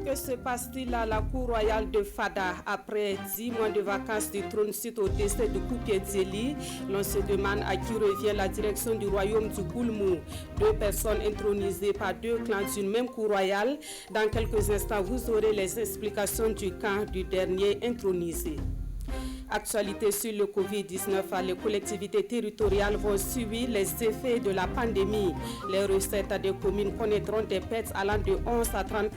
Que se passe-t-il à la cour royale de Fada après 10 mois de vacances du trône suite au décès de Koupié Diéli? L'on se demande à qui revient la direction du royaume du Goulmou. 2 personnes intronisées par 2 clans d'une même cour royale. Dans quelques instants, vous aurez les explications du camp du dernier intronisé. Actualité sur le Covid-19, les collectivités territoriales vont subir les effets de la pandémie. Les recettes des communes connaîtront des pertes allant de 11 à 30%.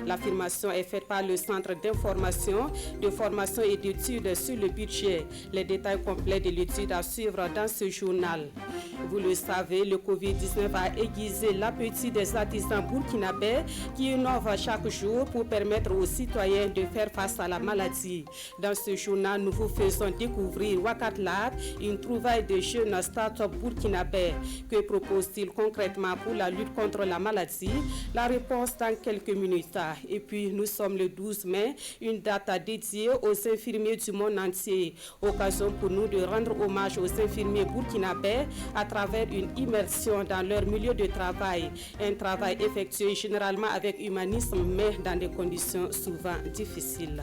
L'affirmation est faite par le Centre d'information, de formation et d'études sur le budget. Les détails complets de l'étude à suivre dans ce journal. Vous le savez, le Covid-19 a aiguisé l'appétit des artisans burkinabés qui innovent chaque jour pour permettre aux citoyens de faire face à la maladie. Dans ce journal, nous vous faisons découvrir Wakat Lab, une trouvaille de jeunes start-up burkinabés. Que propose-t-il concrètement pour la lutte contre la maladie? La réponse dans quelques minutes. Et puis, nous sommes le 12 mai, une date dédiée aux infirmiers du monde entier. Occasion pour nous de rendre hommage aux infirmiers burkinabés à travers une immersion dans leur milieu de travail. Un travail effectué généralement avec humanisme, mais dans des conditions souvent difficiles.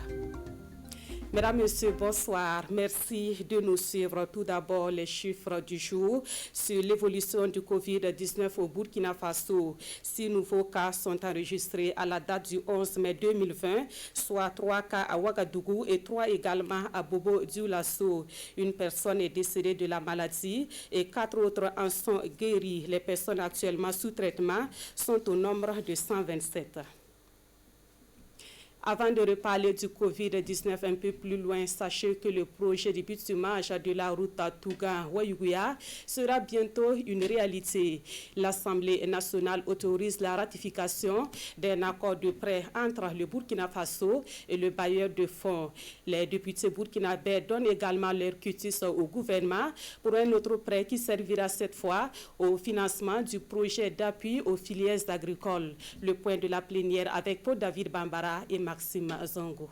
Mesdames, Messieurs, bonsoir. Merci de nous suivre. Tout d'abord, les chiffres du jour sur l'évolution du Covid-19 au Burkina Faso. 6 nouveaux cas sont enregistrés à la date du 11 mai 2020, soit 3 cas à Ouagadougou et 3 également à Bobo-Dioulasso. Une personne est décédée de la maladie et 4 autres en sont guéris. Les personnes actuellement sous traitement sont au nombre de 127. Avant de reparler du Covid-19 un peu plus loin, sachez que le projet de bitumage de la route Tougan-Wayuguya sera bientôt une réalité. L'Assemblée nationale autorise la ratification d'un accord de prêt entre le Burkina Faso et le bailleur de fonds. Les députés burkinabés donnent également leur cutis au gouvernement pour un autre prêt qui servira cette fois au financement du projet d'appui aux filières agricoles. Le point de la plénière avec Paul David Bambara et Maxime Zongo.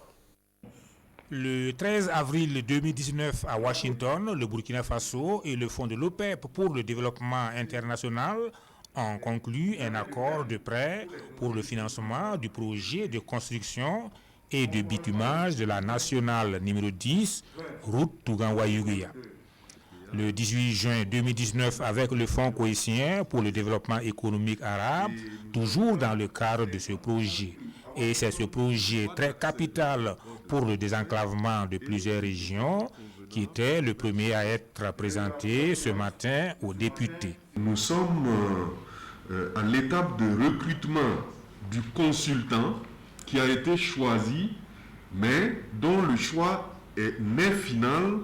Le 13 avril 2019 à Washington, le Burkina Faso et le Fonds de l'OPEP pour le développement international ont conclu un accord de prêt pour le financement du projet de construction et de bitumage de la nationale numéro 10, route Tougan-Wayuguya. Le 18 juin 2019, avec le Fonds cohésien pour le développement économique arabe, toujours dans le cadre de ce projet. Et c'est ce projet très capital pour le désenclavement de plusieurs régions qui était le premier à être présenté ce matin aux députés. Nous sommes à l'étape de recrutement du consultant qui a été choisi, mais dont le choix n'est final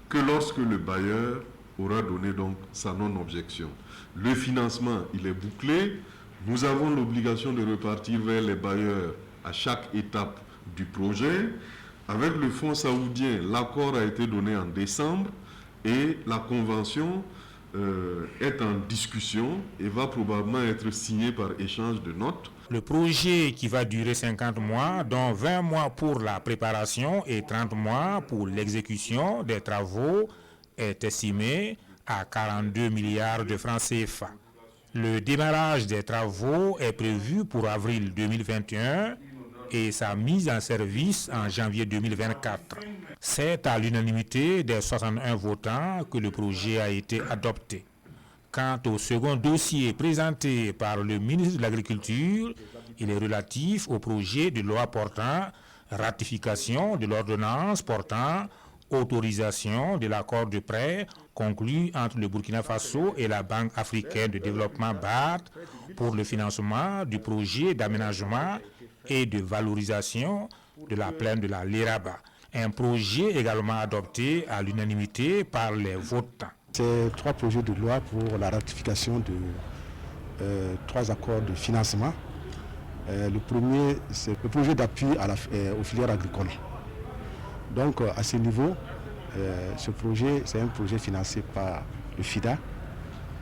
que lorsque le bailleur aura donné donc sa non-objection. Le financement, il est bouclé. Nous avons l'obligation de repartir vers les bailleurs à chaque étape du projet. Avec le fonds saoudien, l'accord a été donné en décembre et la convention est en discussion et va probablement être signée par échange de notes. Le projet qui va durer 50 mois, dont 20 mois pour la préparation et 30 mois pour l'exécution des travaux, est estimé à 42 milliards de francs CFA. Le démarrage des travaux est prévu pour avril 2021 et sa mise en service en janvier 2024. C'est à l'unanimité des 61 votants que le projet a été adopté. Quant au second dossier présenté par le ministre de l'Agriculture, il est relatif au projet de loi portant ratification de l'ordonnance portant autorisation de l'accord de prêt conclu entre le Burkina Faso et la Banque africaine de développement BAD pour le financement du projet d'aménagement et de valorisation de la plaine de la Léraba. Un projet également adopté à l'unanimité par les votants. C'est 3 projets de loi pour la ratification de 3 accords de financement. Le premier, c'est le projet d'appui aux filières agricoles. Donc à ce niveau, ce projet, c'est un projet financé par le FIDA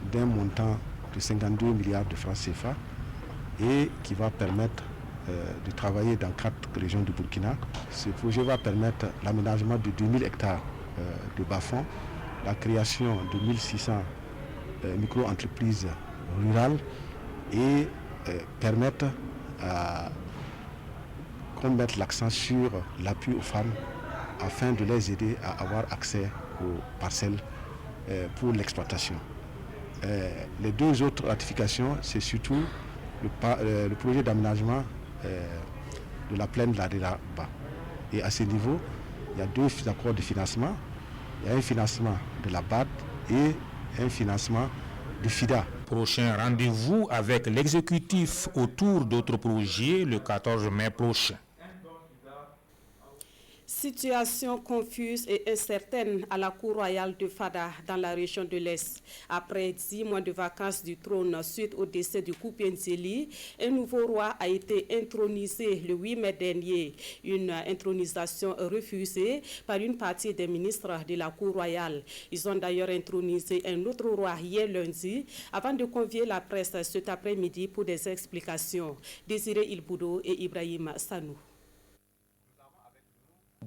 d'un montant de 52 milliards de francs CFA et qui va permettre de travailler dans 4 régions du Burkina. Ce projet va permettre l'aménagement de 2000 hectares de bas-fonds, la création de 1600 micro-entreprises rurales et permettre qu'on mette l'accent sur l'appui aux femmes afin de les aider à avoir accès aux parcelles pour l'exploitation. Les deux autres ratifications, c'est surtout le projet d'aménagement de la plaine de la Riraba. Et à ce niveau, il y a deux accords de financement. Il y a un financement de la BAD et un financement du FIDA. Prochain rendez-vous avec l'exécutif autour d'autres projets le 14 mai prochain. Situation confuse et incertaine à la cour royale de Fada dans la région de l'Est. Après 10 mois de vacances du trône suite au décès du Kupienzeli, un nouveau roi a été intronisé le 8 mai dernier. Une intronisation refusée par une partie des ministres de la cour royale. Ils ont d'ailleurs intronisé un autre roi hier lundi avant de convier la presse cet après-midi pour des explications. Désiré Ilboudo et Ibrahim Sanou.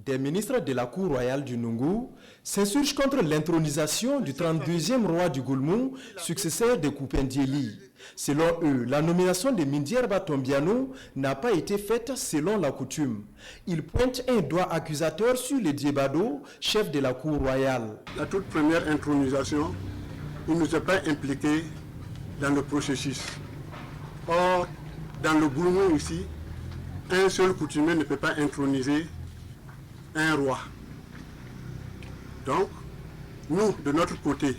Des ministres de la cour royale du Nungu s'insurgent contre l'intronisation du 32e roi du Goulmou, successeur de Kupienzeli. Selon eux, la nomination de Mindierba Tombiano n'a pas été faite selon la coutume. Ils pointent un doigt accusateur sur le Diébado, chef de la cour royale. La toute première intronisation, il ne s'est pas impliqué dans le processus. Or, dans le Goulmou ici, un seul coutumier ne peut pas introniser un roi. Donc, nous, de notre côté,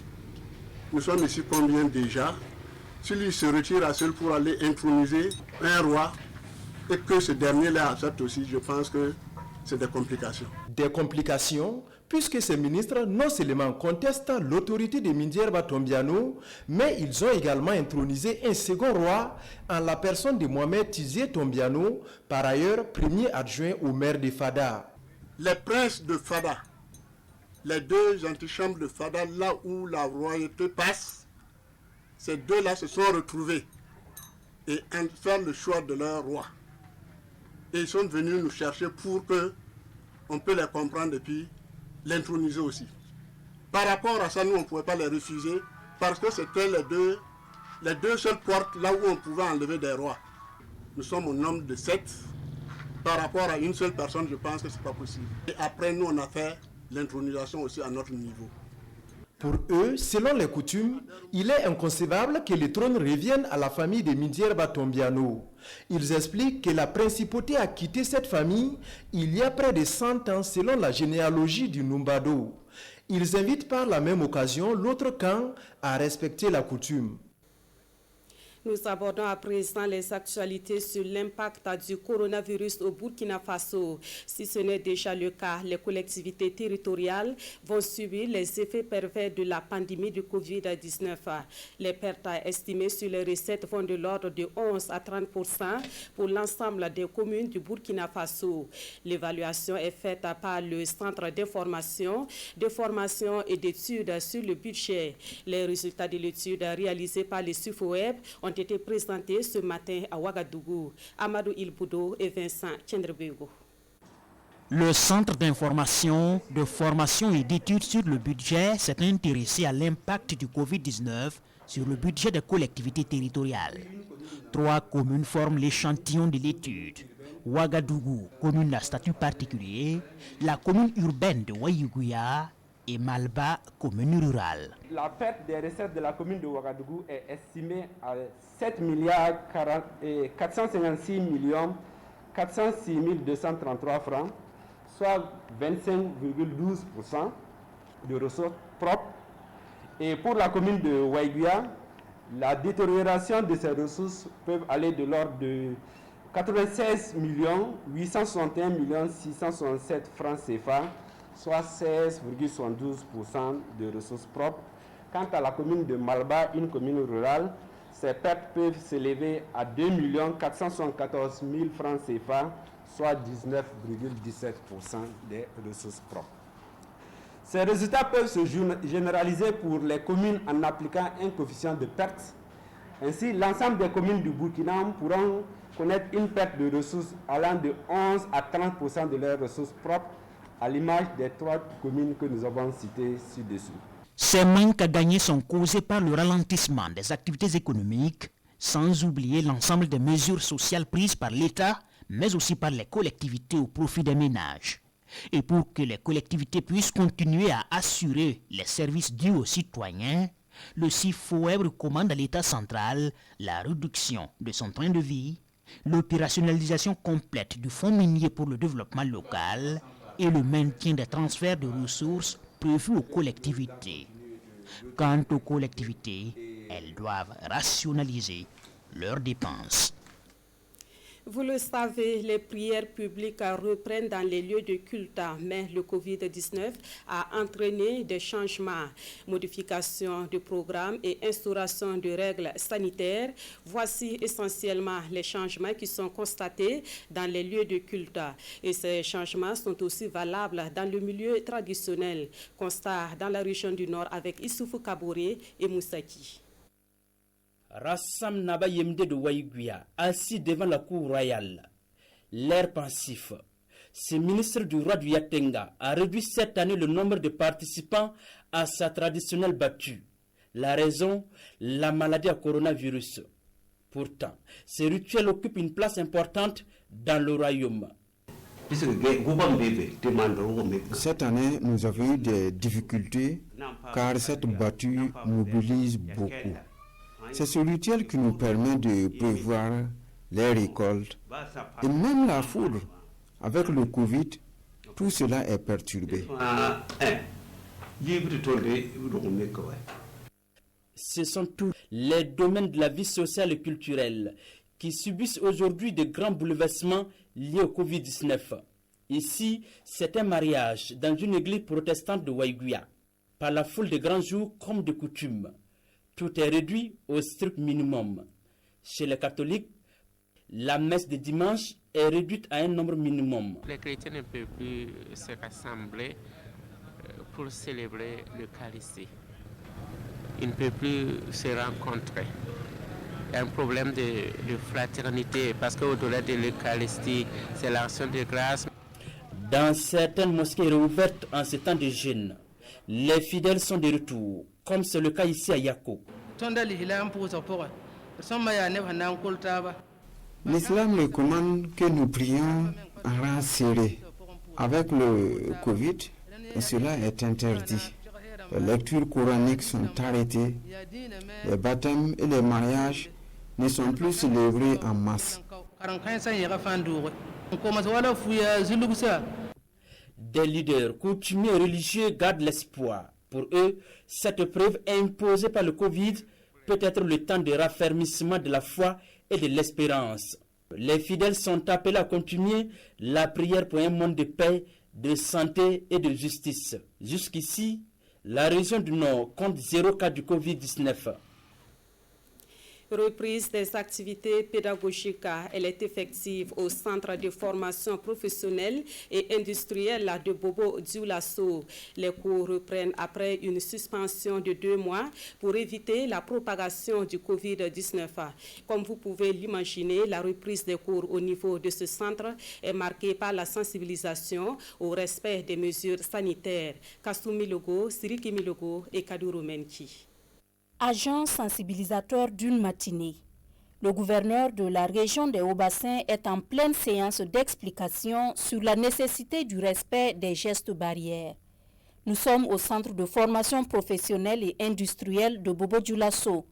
nous sommes ici combien déjà? S'il se retire à seul pour aller introniser un roi et que ce dernier-là accepte aussi, je pense que c'est des complications. Des complications puisque ces ministres non seulement contestent l'autorité de Mindierba Tombiano, mais ils ont également intronisé un second roi en la personne de Mohamed Tizié Tombiano, par ailleurs premier adjoint au maire de Fada. Les princes de Fada, les deux antichambres de Fada, là où la royauté passe, ces deux-là se sont retrouvés et ont fait le choix de leur roi. Et ils sont venus nous chercher pour que on peut les comprendre et puis l'introniser aussi. Par rapport à ça, nous, on ne pouvait pas les refuser parce que c'était les deux seules portes là où on pouvait enlever des rois. Nous sommes au nombre de 7. Par rapport à une seule personne, je pense que ce n'est pas possible. Et après, nous, on a fait l'intronisation aussi à notre niveau. Pour eux, selon les coutumes, il est inconcevable que le trône revienne à la famille de Mindierba Tombiano. Ils expliquent que la principauté a quitté cette famille il y a près de 100 ans selon la généalogie du Numbado. Ils invitent par la même occasion l'autre camp à respecter la coutume. Nous abordons à présent les actualités sur l'impact du coronavirus au Burkina Faso. Si ce n'est déjà le cas, les collectivités territoriales vont subir les effets pervers de la pandémie du Covid-19. Les pertes estimées sur les recettes vont de l'ordre de 11 à 30% pour l'ensemble des communes du Burkina Faso. L'évaluation est faite par le Centre d'information, de formation et d'études sur le budget. Les résultats de l'étude réalisée par le SUFOEB ont été présentés ce matin à Ouagadougou. Amadou Ilboudo et Vincent Tchendrebego. Le Centre d'information, de formation et d'études sur le budget s'est intéressé à l'impact du Covid-19 sur le budget des collectivités territoriales. 3 communes forment l'échantillon de l'étude. Ouagadougou, commune à statut particulier, la commune urbaine de Wayuguya et Malba, commune rurale. La perte des recettes de la commune de Ouagadougou est estimée à 7 456 406 233 francs, soit 25,12% de ressources propres. Et pour la commune de Wayguya, la détérioration de ces ressources peut aller de l'ordre de 96 861 667 francs CFA, soit 16,72% de ressources propres. Quant à la commune de Malba, une commune rurale, ces pertes peuvent s'élever à 2 474 000 francs CFA, soit 19,17% des ressources propres. Ces résultats peuvent se généraliser pour les communes en appliquant un coefficient de perte. Ainsi, l'ensemble des communes du Burkina pourront connaître une perte de ressources allant de 11 à 30% de leurs ressources propres, à l'image des 3 communes que nous avons citées ci-dessous. Ces manques à gagner sont causés par le ralentissement des activités économiques, sans oublier l'ensemble des mesures sociales prises par l'État, mais aussi par les collectivités au profit des ménages. Et pour que les collectivités puissent continuer à assurer les services dus aux citoyens, le CIFOEB recommande à l'État central la réduction de son train de vie, l'opérationnalisation complète du Fonds minier pour le développement local et le maintien des transferts de ressources prévus aux collectivités. Quant aux collectivités, elles doivent rationaliser leurs dépenses. Vous le savez, les prières publiques reprennent dans les lieux de culte, mais le Covid-19 a entraîné des changements, modifications de programmes et instauration de règles sanitaires. Voici essentiellement les changements qui sont constatés dans les lieux de culte. Et ces changements sont aussi valables dans le milieu traditionnel. Constat dans la région du Nord avec Issoufou Kaboré et Moussaki. Rassam Naba Yemde de Waïguia, assis devant la cour royale, l'air pensif. Ce ministre du roi du Yatenga a réduit cette année le nombre de participants à sa traditionnelle battue. La raison, la maladie à coronavirus. Pourtant, ce rituel occupe une place importante dans le royaume. Cette année, nous avons eu des difficultés car cette battue mobilise beaucoup. C'est ce rituel qui nous permet de prévoir les récoltes et même la foudre. Avec le Covid, tout cela est perturbé. Ce sont tous les domaines de la vie sociale et culturelle qui subissent aujourd'hui de grands bouleversements liés au Covid-19. Ici, c'est un mariage dans une église protestante de Waïguia, par la foule de grands jours comme de coutume. Tout est réduit au strict minimum. Chez les catholiques, la messe de dimanche est réduite à un nombre minimum. Les chrétiens ne peuvent plus se rassembler pour célébrer l'Eucharistie. Ils ne peuvent plus se rencontrer. Il y a un problème de fraternité parce qu'au-delà de l'Eucharistie, c'est l'action de grâce. Dans certaines mosquées réouvertes en ce temps de jeûne, les fidèles sont de retour, comme c'est le cas ici à Yako. L'islam recommande que nous prions en rang serré. Avec le Covid, cela est interdit. Les lectures coraniques sont arrêtées. Les baptêmes et les mariages ne sont plus célébrés en masse. Des leaders coutumiers et religieux gardent l'espoir. Pour eux, cette preuve imposée par le Covid peut être le temps de raffermissement de la foi et de l'espérance. Les fidèles sont appelés à continuer la prière pour un monde de paix, de santé et de justice. Jusqu'ici, la région du Nord compte 0 cas du Covid-19. Reprise des activités pédagogiques, elle est effective au centre de formation professionnelle et industrielle de Bobo Dioulasso. Les cours reprennent après une suspension de 2 mois pour éviter la propagation du Covid-19. Comme vous pouvez l'imaginer, la reprise des cours au niveau de ce centre est marquée par la sensibilisation au respect des mesures sanitaires. Kassoumi Logo, Siriki Milogo et Kaduro Menki. Agent sensibilisateur d'une matinée, le gouverneur de la région des Hauts-Bassins est en pleine séance d'explication sur la nécessité du respect des gestes barrières. Nous sommes au centre de formation professionnelle et industrielle de Bobo Dioulasso.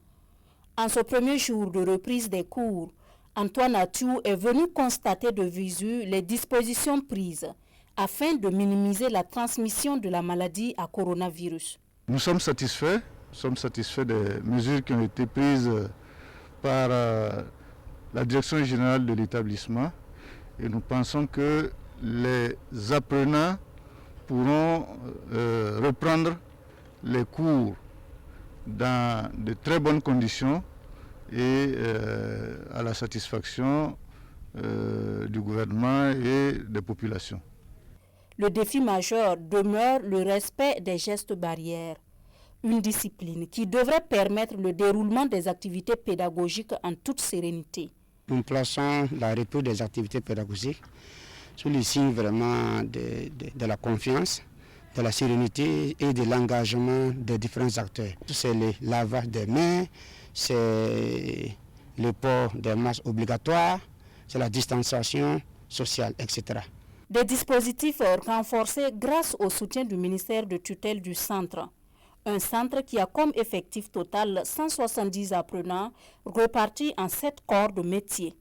En ce premier jour de reprise des cours, Antoine Atiou est venu constater de visu les dispositions prises afin de minimiser la transmission de la maladie à coronavirus. Nous sommes satisfaits des mesures qui ont été prises par la direction générale de l'établissement et nous pensons que les apprenants pourront reprendre les cours dans de très bonnes conditions et à la satisfaction du gouvernement et des populations. Le défi majeur demeure le respect des gestes barrières. Une discipline qui devrait permettre le déroulement des activités pédagogiques en toute sérénité. Nous plaçons la reprise des activités pédagogiques sous le signe vraiment de la confiance, de la sérénité et de l'engagement des différents acteurs. C'est le lavage des mains, c'est le port des masques obligatoires, c'est la distanciation sociale, etc. Des dispositifs renforcés grâce au soutien du ministère de tutelle du centre. Un centre qui a comme effectif total 170 apprenants repartis en 7 corps de métier.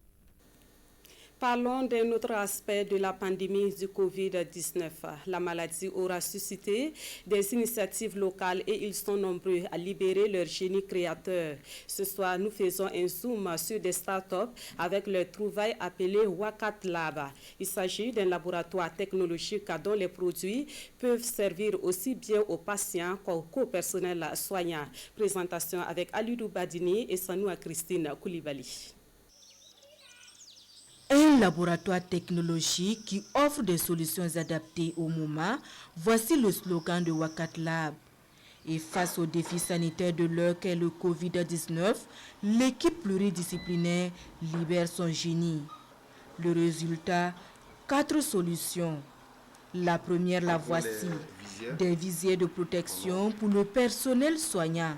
Parlons d'un autre aspect de la pandémie du Covid-19. La maladie aura suscité des initiatives locales et ils sont nombreux à libérer leur génie créateur. Ce soir, nous faisons un zoom sur des startups avec leur trouvaille appelée Wakat Lab. Il s'agit d'un laboratoire technologique dont les produits peuvent servir aussi bien aux patients qu'au personnel soignant. Présentation avec Alidou Badini et Sanoua Christine Koulibaly. Un laboratoire technologique qui offre des solutions adaptées au moment, voici le slogan de Wakat Lab. Et face aux défis sanitaires de l'heure qu'est le Covid-19, l'équipe pluridisciplinaire libère son génie. Le résultat, 4 solutions. La première, la voici. Des visières de protection pour le personnel soignant.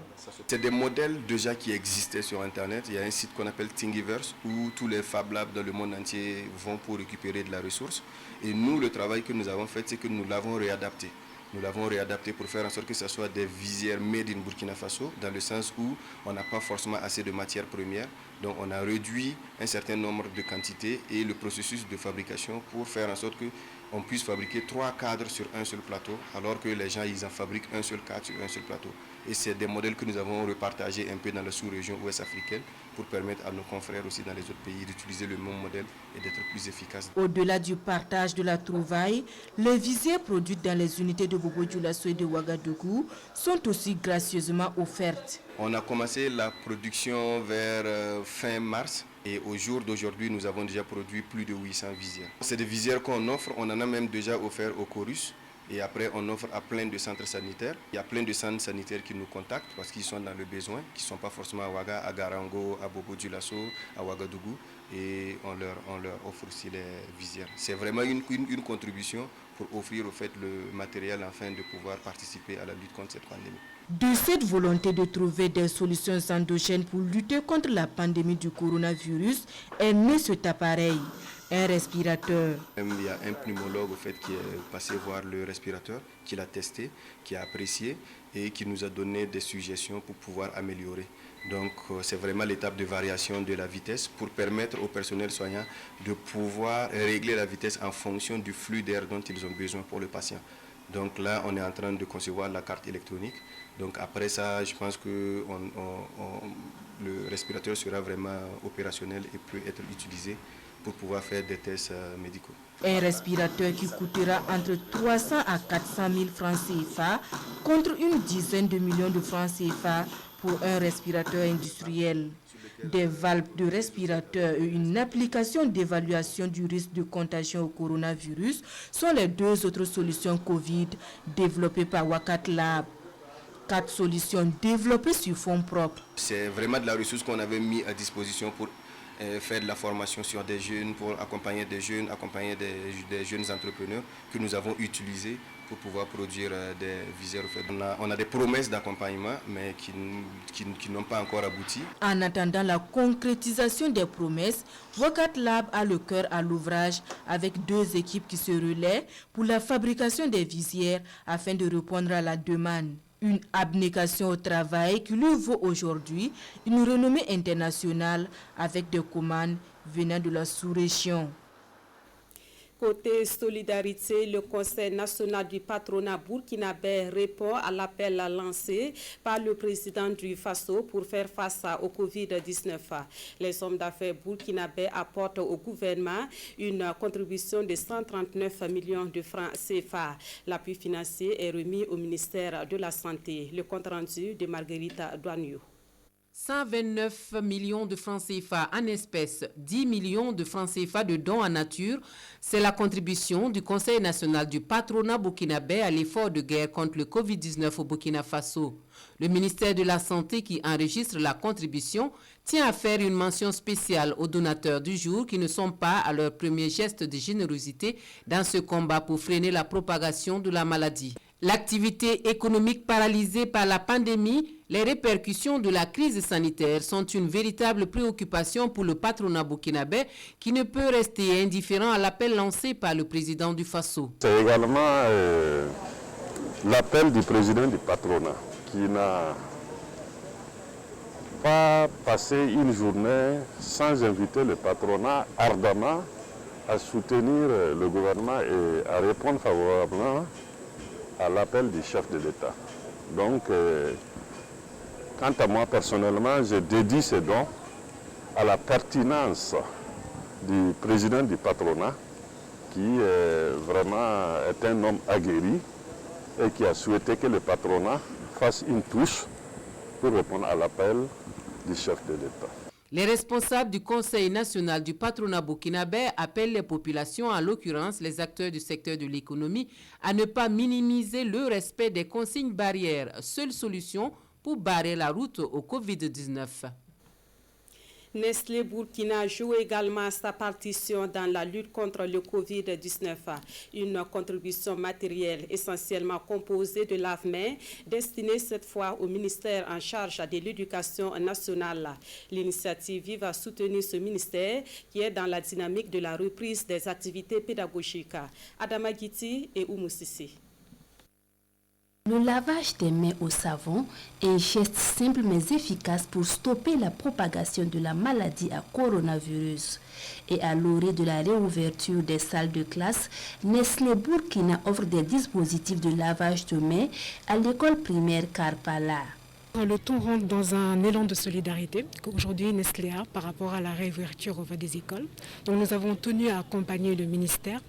C'est des modèles déjà qui existaient sur Internet. Il y a un site qu'on appelle Thingiverse où tous les Fab Labs dans le monde entier vont pour récupérer de la ressource. Et nous, le travail que nous avons fait, c'est que nous l'avons réadapté. Nous l'avons réadapté pour faire en sorte que ce soit des visières made in Burkina Faso, dans le sens où on n'a pas forcément assez de matières premières. Donc on a réduit un certain nombre de quantités et le processus de fabrication pour faire en sorte qu'on puisse fabriquer 3 cadres sur un seul plateau, alors que les gens ils en fabriquent un seul cadre sur un seul plateau. Et c'est des modèles que nous avons repartagés un peu dans la sous-région ouest africaine pour permettre à nos confrères aussi dans les autres pays d'utiliser le même modèle et d'être plus efficaces. Au-delà du partage de la trouvaille, les visières produites dans les unités de Bobo-Dioulasso et de Ouagadougou sont aussi gracieusement offertes. On a commencé la production vers fin mars et au jour d'aujourd'hui, nous avons déjà produit plus de 800 visières. C'est des visières qu'on offre, on en a même déjà offert au Chorus. Et après, on offre à plein de centres sanitaires. Il y a plein de centres sanitaires qui nous contactent parce qu'ils sont dans le besoin, qui ne sont pas forcément à Ouaga, à Garango, à Bobo-Dioulasso, à Ouagadougou. Et on leur offre aussi les visières. C'est vraiment une contribution pour offrir au fait le matériel afin de pouvoir participer à la lutte contre cette pandémie. De cette volonté de trouver des solutions endogènes pour lutter contre la pandémie du coronavirus est né cet appareil. Un respirateur. Il y a un pneumologue au fait qui est passé voir le respirateur, qui l'a testé, qui a apprécié et qui nous a donné des suggestions pour pouvoir améliorer. Donc c'est vraiment l'étape de variation de la vitesse pour permettre au personnel soignant de pouvoir régler la vitesse en fonction du flux d'air dont ils ont besoin pour le patient. Donc là, on est en train de concevoir la carte électronique. Donc après ça, je pense que le respirateur sera vraiment opérationnel et peut être utilisé pour pouvoir faire des tests médicaux. Un respirateur qui coûtera entre 300 à 400 000 francs CFA contre une dizaine de millions de francs CFA pour un respirateur industriel. Des valves de respirateur et une application d'évaluation du risque de contagion au coronavirus sont les 2 autres solutions Covid développées par Wakat Lab. 4 solutions développées sur fonds propres. C'est vraiment de la ressource qu'on avait mis à disposition pour faire de la formation sur des jeunes, pour accompagner des jeunes, accompagner des jeunes entrepreneurs que nous avons utilisés pour pouvoir produire des visières. On a des promesses d'accompagnement, mais qui n'ont pas encore abouti. En attendant la concrétisation des promesses, Wakat Lab a le cœur à l'ouvrage avec 2 équipes qui se relaient pour la fabrication des visières afin de répondre à la demande. Une abnégation au travail qui lui vaut aujourd'hui une renommée internationale avec des commandes venant de la sous-région. Côté solidarité, le Conseil national du patronat burkinabé répond à l'appel lancé par le président du Faso pour faire face au Covid-19. Les hommes d'affaires burkinabés apportent au gouvernement une contribution de 139 millions de francs CFA. L'appui financier est remis au ministère de la Santé. Le compte rendu de Marguerita Douaniou. 129 millions de francs CFA en espèces, 10 millions de francs CFA de dons en nature, c'est la contribution du Conseil national du patronat burkinabé à l'effort de guerre contre le Covid-19 au Burkina Faso. Le ministère de la Santé qui enregistre la contribution tient à faire une mention spéciale aux donateurs du jour qui ne sont pas à leur premier geste de générosité dans ce combat pour freiner la propagation de la maladie. L'activité économique paralysée par la pandémie Les répercussions de la crise sanitaire sont une véritable préoccupation pour le patronat burkinabé qui ne peut rester indifférent à l'appel lancé par le président du Faso. C'est également l'appel du président du patronat qui n'a pas passé une journée sans inviter le patronat ardemment à soutenir le gouvernement et à répondre favorablement à l'appel du chef de l'État. Donc, quant à moi personnellement, je dédie ces dons à la pertinence du président du patronat qui vraiment est un homme aguerri et qui a souhaité que le patronat fasse une touche pour répondre à l'appel du chef de l'État. Les responsables du Conseil national du patronat burkinabé appellent les populations, en l'occurrence les acteurs du secteur de l'économie, à ne pas minimiser le respect des consignes barrières, seule solution pour barrer la route au Covid-19. Nestlé Burkina joue également sa partition dans la lutte contre le Covid-19. Une contribution matérielle essentiellement composée de lave-mains, destinée cette fois au ministère en charge de l'éducation nationale. L'initiative vise à soutenir ce ministère qui est dans la dynamique de la reprise des activités pédagogiques. Adama Giti et Oumou Sissi. Le lavage des mains au savon est un geste simple mais efficace pour stopper la propagation de la maladie à coronavirus. Et à l'orée de la réouverture des salles de classe, Nestlé Burkina offre des dispositifs de lavage de mains à l'école primaire Karpala. Le tout rentre dans un élan de solidarité qu'aujourd'hui Nestlé a par rapport à la réouverture des écoles. Donc nous avons tenu à accompagner le ministère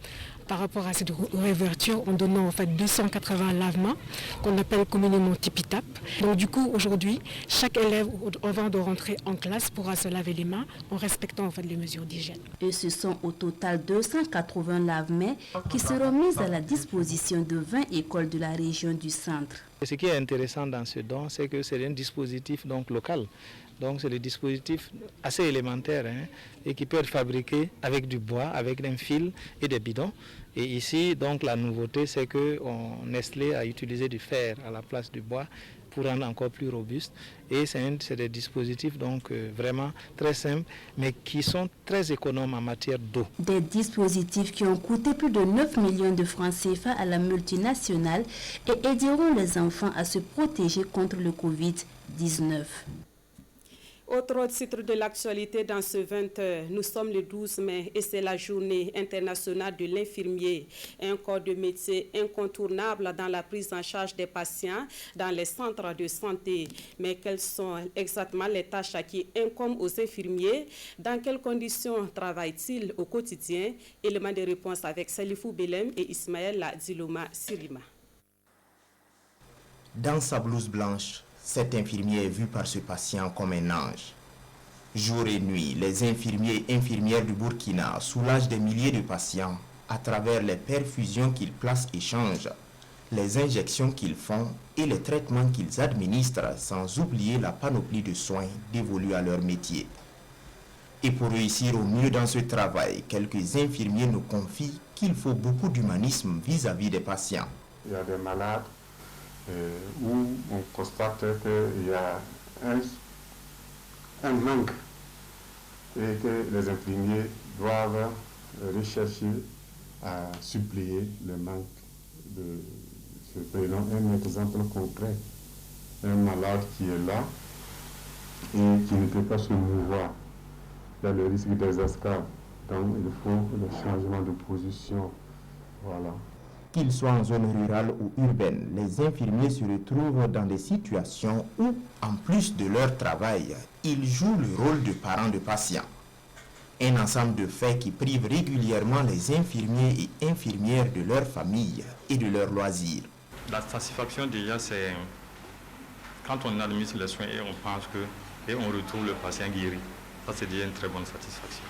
par rapport à cette réouverture en donnant 280 lave-mains qu'on appelle communément Tipitap. Donc du coup aujourd'hui, chaque élève avant de rentrer en classe pourra se laver les mains en respectant les mesures d'hygiène. Et ce sont au total 280 lave-mains qui seront mises à la disposition de 20 écoles de la région du centre. Ce qui est intéressant dans ce don, c'est que c'est un dispositif local. Donc c'est des dispositifs assez élémentaires et qui peut être fabriqué avec du bois, avec un fil et des bidons. Et ici, donc la nouveauté, c'est que Nestlé a utilisé du fer à la place du bois pour rendre encore plus robuste. Et c'est des dispositifs vraiment très simples, mais qui sont très économes en matière d'eau. Des dispositifs qui ont coûté plus de 9 millions de francs CFA à la multinationale et aideront les enfants à se protéger contre le Covid-19. Autre titre de l'actualité dans ce 20h, nous sommes le 12 mai et c'est la journée internationale de l'infirmier, un corps de métier incontournable dans la prise en charge des patients dans les centres de santé. Mais quelles sont exactement les tâches qui incombent aux infirmiers? Dans quelles conditions travaillent-ils au quotidien? Élément de réponse avec Salifou Belem et Ismaël Diloma Sirima. Dans sa blouse blanche, cet infirmier est vu par ce patient comme un ange. Jour et nuit, les infirmiers et infirmières du Burkina soulagent des milliers de patients à travers les perfusions qu'ils placent et changent, les injections qu'ils font et les traitements qu'ils administrent, sans oublier la panoplie de soins dévolus à leur métier. Et pour réussir au mieux dans ce travail, quelques infirmiers nous confient qu'il faut beaucoup d'humanisme vis-à-vis des patients. Il y a des malades où on constate qu'il y a un manque et que les infirmiers doivent rechercher à suppléer le manque. Prenons un exemple concret. Un malade qui est là et qui ne peut pas se mouvoir. Il y a le risque des escales. Donc il faut le changement de position. Voilà. Qu'ils soient en zone rurale ou urbaine, les infirmiers se retrouvent dans des situations où, en plus de leur travail, ils jouent le rôle de parents de patients. Un ensemble de faits qui privent régulièrement les infirmiers et infirmières de leur famille et de leurs loisirs. La satisfaction déjà, c'est quand on administre les soins et on pense que et on retrouve le patient guéri. Ça, c'est déjà une très bonne satisfaction.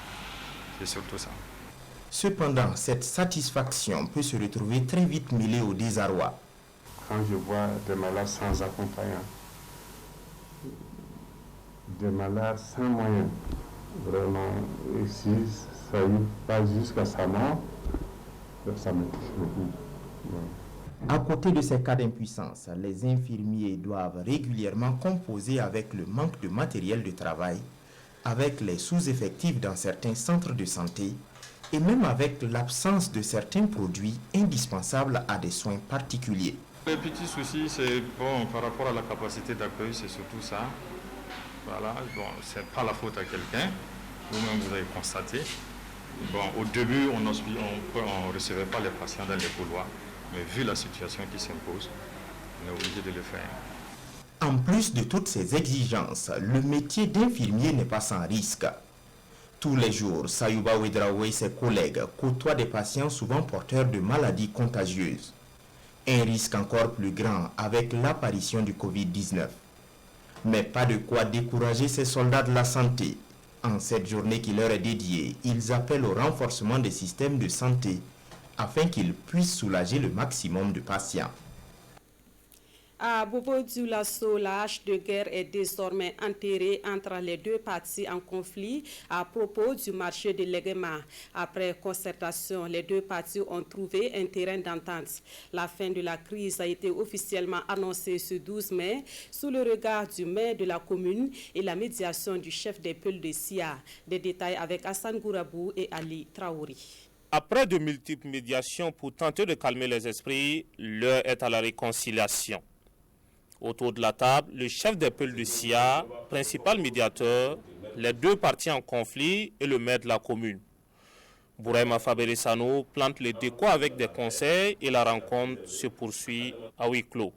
C'est surtout ça. Cependant, cette satisfaction peut se retrouver très vite mêlée au désarroi. Quand je vois des malades sans accompagnant, des malades sans moyens, vraiment, et si ça y va jusqu'à sa mort, ça me touche beaucoup. À côté de ces cas d'impuissance, les infirmiers doivent régulièrement composer avec le manque de matériel de travail, avec les sous-effectifs dans certains centres de santé et même avec l'absence de certains produits indispensables à des soins particuliers. Le petit souci, c'est bon, par rapport à la capacité d'accueil, c'est surtout ça. Voilà, bon, c'est pas la faute à quelqu'un, vous-même vous avez constaté. Bon, au début, on ne recevait pas les patients dans les couloirs. Mais vu la situation qui s'impose, on est obligé de le faire. En plus de toutes ces exigences, le métier d'infirmier n'est pas sans risque. Tous les jours, Sayouba Ouedraoui et ses collègues côtoient des patients souvent porteurs de maladies contagieuses. Un risque encore plus grand avec l'apparition du Covid-19. Mais pas de quoi décourager ces soldats de la santé. En cette journée qui leur est dédiée, ils appellent au renforcement des systèmes de santé afin qu'ils puissent soulager le maximum de patients. À Bobo-Dioulasso, la hache de guerre est désormais enterrée entre les deux parties en conflit à propos du marché de Legema. Après concertation, les deux parties ont trouvé un terrain d'entente. La fin de la crise a été officiellement annoncée ce 12 mai sous le regard du maire de la commune et la médiation du chef des Peuls de Sia. Des détails avec Hassan Gourabou et Ali Traouri. Après de multiples médiations pour tenter de calmer les esprits, l'heure est à la réconciliation. Autour de la table, le chef des Peuls de Sia, principal médiateur, les deux parties en conflit et le maire de la commune. Bourema Faberesano plante les décors avec des conseils et la rencontre se poursuit à huis clos.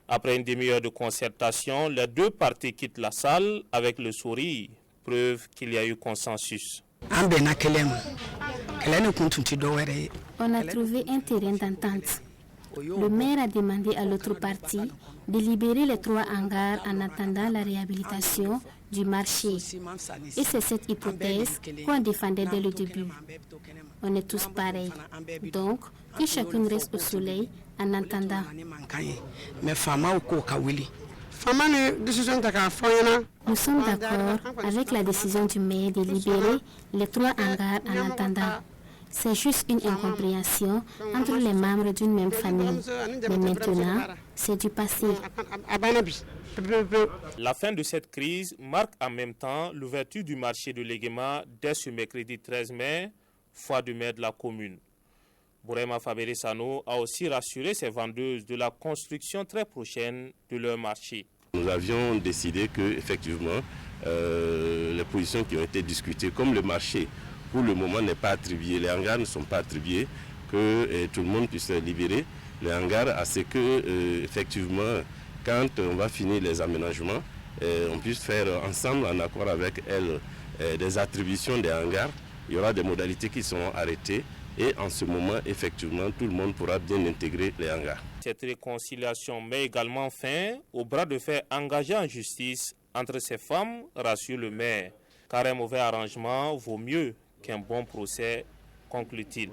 Après une demi-heure de concertation, les deux parties quittent la salle avec le sourire, preuve qu'il y a eu consensus. On a trouvé un terrain d'entente. Le maire a demandé à l'autre partie de libérer les 3 hangars en attendant la réhabilitation du marché. Et c'est cette hypothèse qu'on défendait dès le début. On est tous pareils. Donc, que chacun reste au soleil en attendant. Nous sommes d'accord avec la décision du maire de libérer les 3 hangars en attendant. C'est juste une incompréhension entre les membres d'une même famille. Mais maintenant, c'est du passé. La fin de cette crise marque en même temps l'ouverture du marché de Legema dès ce mercredi 13 mai, foi du maire de la commune. Bourema Faberesano a aussi rassuré ses vendeuses de la construction très prochaine de leur marché. Nous avions décidé que, effectivement, les positions qui ont été discutées, comme le marché, pour le moment n'est pas attribué, les hangars ne sont pas attribués, que tout le monde puisse libérer les hangars, à ce que, effectivement, quand on va finir les aménagements, on puisse faire ensemble, en accord avec elles, des attributions des hangars. Il y aura des modalités qui seront arrêtées et en ce moment, effectivement, tout le monde pourra bien intégrer les hangars. Cette réconciliation met également fin au bras de fer engagé en justice entre ces femmes, rassure le maire, car un mauvais arrangement vaut mieux qu'un bon procès, conclut-il.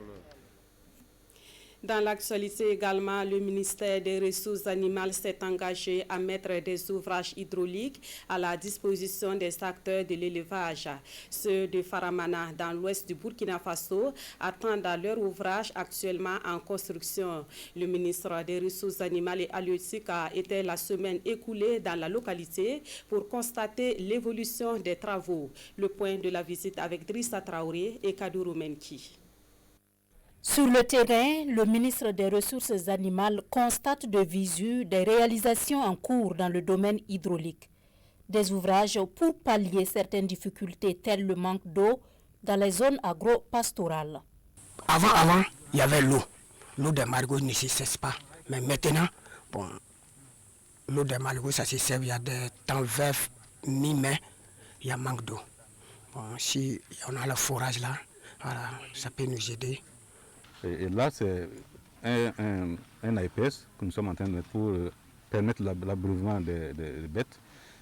Dans l'actualité également, le ministère des Ressources animales s'est engagé à mettre des ouvrages hydrauliques à la disposition des acteurs de l'élevage. Ceux de Faramana, dans l'ouest du Burkina Faso, attendent leur ouvrage actuellement en construction. Le ministre des Ressources animales et halieutiques était la semaine écoulée dans la localité pour constater l'évolution des travaux. Le point de la visite avec Drissa Traoré et Kadourou Menki. Sur le terrain, le ministre des Ressources animales constate de visu des réalisations en cours dans le domaine hydraulique. Des ouvrages pour pallier certaines difficultés telles le manque d'eau dans les zones agro-pastorales. Avant, il y avait l'eau. L'eau des marigots ne se cesse pas. Mais maintenant, l'eau des marigots, ça se sert. Il y a des temps veufs, mi-mai, il y a manque d'eau. Si on a le forage là, voilà, ça peut nous aider. Et là, c'est un AIPS que nous sommes en train de mettre pour permettre l'abreuvement des bêtes.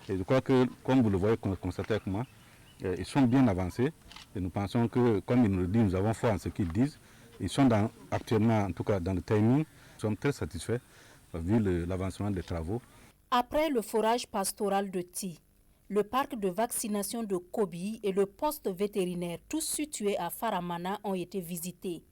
Et je crois que, comme vous le voyez, constaté avec moi, ils sont bien avancés. Et nous pensons que, comme ils nous le disent, nous avons foi en ce qu'ils disent. Ils sont actuellement, en tout cas, dans le timing. Nous sommes très satisfaits vu l'avancement des travaux. Après le forage pastoral de Ti, le parc de vaccination de Kobi et le poste vétérinaire, tous situés à Faramana, ont été visités.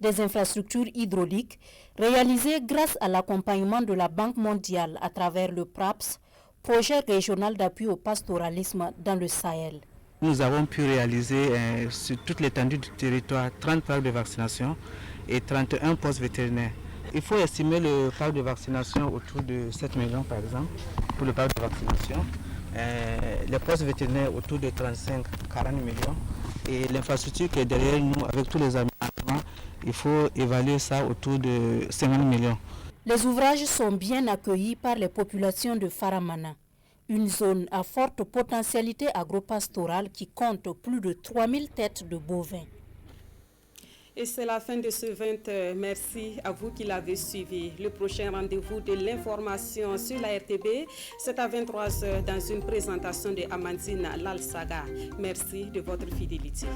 des infrastructures hydrauliques réalisées grâce à l'accompagnement de la Banque mondiale à travers le PRAPS, projet régional d'appui au pastoralisme dans le Sahel. Nous avons pu réaliser sur toute l'étendue du territoire 30 parcs de vaccination et 31 postes vétérinaires. Il faut estimer le parc de vaccination autour de 7 millions par exemple pour le parc de vaccination. Les postes vétérinaires autour de 35-40 millions. Et l'infrastructure qui est derrière nous avec tous les aménagements, il faut évaluer ça autour de 50 millions. Les ouvrages sont bien accueillis par les populations de Faramana, une zone à forte potentialité agropastorale qui compte plus de 3000 têtes de bovins. Et c'est la fin de ce 20h. Merci à vous qui l'avez suivi. Le prochain rendez-vous de l'information sur la RTB, c'est à 23h dans une présentation de Amandine Lalsaga. Merci de votre fidélité.